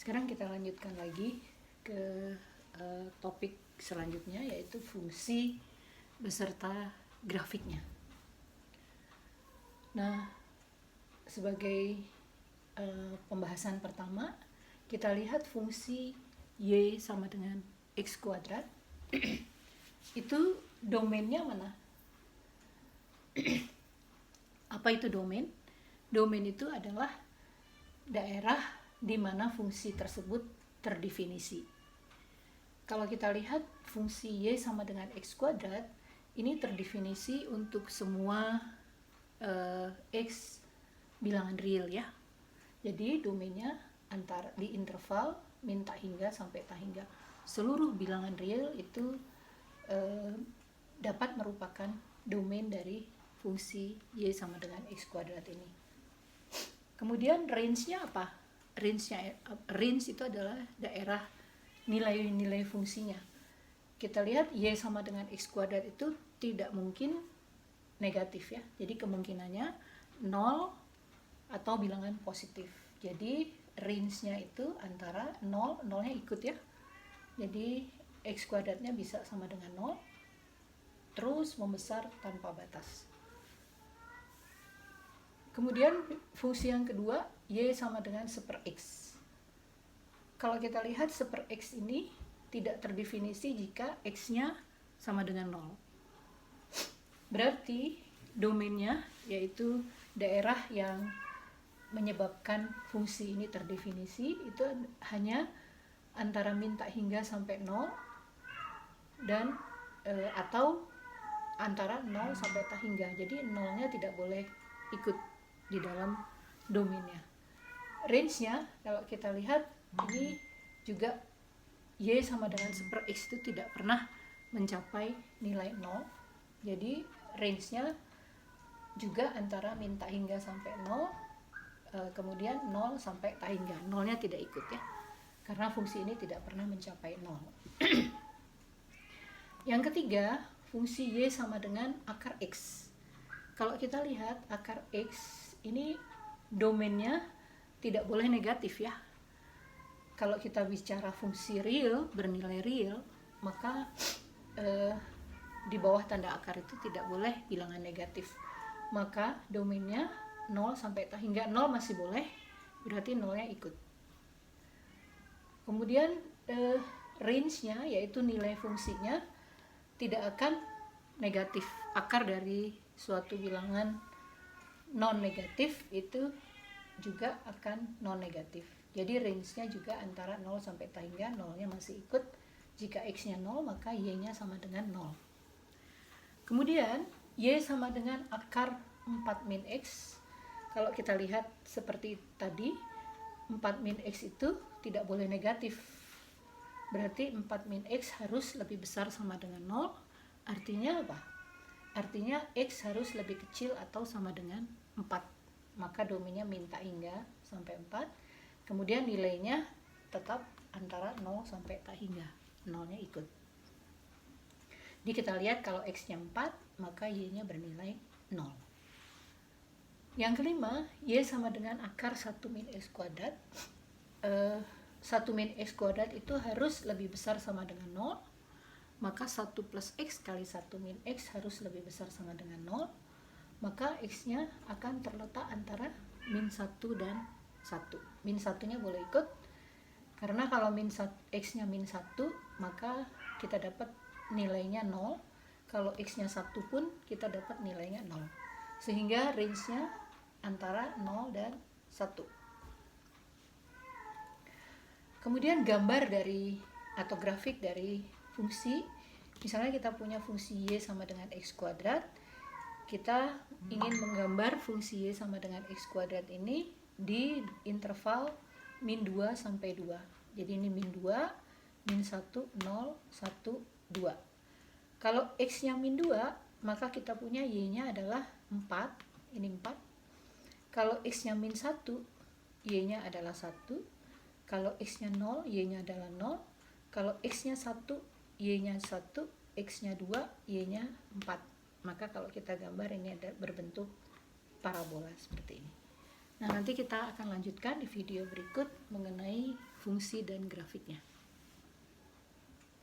Sekarang kita lanjutkan lagi ke topik selanjutnya, yaitu fungsi beserta grafiknya. Nah, sebagai pembahasan pertama, kita lihat fungsi Y sama dengan X kuadrat. Itu domainnya mana? Apa itu domain? Domain itu adalah daerah di mana fungsi tersebut terdefinisi. Kalau kita lihat fungsi Y sama dengan X kuadrat, ini terdefinisi untuk semua X bilangan real ya. Jadi domainnya antara di interval min tak hingga sampai tak hingga. Seluruh bilangan real itu dapat merupakan domain dari fungsi Y sama dengan X kuadrat ini. Kemudian range-nya apa? Range itu adalah daerah nilai-nilai fungsinya. Kita lihat Y sama dengan X kuadrat itu tidak mungkin negatif ya. Jadi kemungkinannya 0 atau bilangan positif. Jadi range-nya itu antara 0, 0-nya ikut ya. Jadi X kuadratnya bisa sama dengan 0, terus membesar tanpa batas. Kemudian fungsi yang kedua, Y sama dengan 1/X. Kalau kita lihat 1/X ini tidak terdefinisi jika X-nya sama dengan 0. Berarti domainnya, yaitu daerah yang menyebabkan fungsi ini terdefinisi, itu hanya antara min tak hingga sampai 0 dan atau antara 0 sampai tak hingga. Jadi 0-nya tidak boleh ikut di dalam domainnya. Range-nya kalau kita lihat ini juga Y sama dengan 1/X itu tidak pernah mencapai nilai 0. Jadi range-nya juga antara min tak hingga sampai 0, kemudian 0 sampai tak hingga. 0-nya tidak ikut ya, karena fungsi ini tidak pernah mencapai 0. Yang ketiga, fungsi Y sama dengan akar X. Kalau kita lihat akar X ini domainnya tidak boleh negatif ya. Kalau kita bicara fungsi real, bernilai real, maka di bawah tanda akar itu tidak boleh bilangan negatif. Maka domainnya 0 sampai tak hingga 0 masih boleh, berarti 0-nya ikut. Kemudian range-nya, yaitu nilai fungsinya, tidak akan negatif. Akar dari suatu bilangan non negatif itu juga akan non negatif. Jadi range-nya juga antara 0 sampai tak hingga, 0-nya masih ikut. Jika X-nya 0, maka Y-nya sama dengan 0. Kemudian Y sama dengan akar 4 min X. Kalau kita lihat seperti tadi, 4 min X itu tidak boleh negatif. Berarti 4 min X harus lebih besar sama dengan 0. Artinya apa? Artinya X harus lebih kecil atau sama dengan 4. Maka domainnya min tak hingga sampai 4. Kemudian nilainya tetap antara 0 sampai tak hingga. 0-nya ikut. Jadi kita lihat kalau X-nya 4, maka Y-nya bernilai 0. Yang kelima, Y sama dengan akar 1 min X kuadrat. 1 min X kuadrat itu harus lebih besar sama dengan 0. Maka 1 plus X kali 1 min X harus lebih besar sama dengan 0. Maka X-nya akan terletak antara min 1 dan 1. Min 1-nya boleh ikut, karena kalau X-nya min 1, maka kita dapat nilainya 0. Kalau X-nya 1 pun kita dapat nilainya 0. Sehingga range-nya antara 0 dan 1. Kemudian gambar dari atau grafik dari fungsi, misalnya kita punya fungsi Y sama dengan X kuadrat. Kita ingin menggambar fungsi Y sama dengan X kuadrat ini di interval min 2 sampai 2. Jadi ini min 2, min 1, 0, 1, 2. Kalau X-nya min 2, maka kita punya Y-nya adalah 4. Ini 4. Kalau X-nya min 1, Y-nya adalah 1. Kalau X-nya 0, Y-nya adalah 0. Kalau X-nya 1, Y-nya 1. X-nya 2, Y-nya 4. Maka kalau kita gambar ini ada berbentuk parabola seperti ini. Nah, nanti kita akan lanjutkan di video berikut mengenai fungsi dan grafiknya.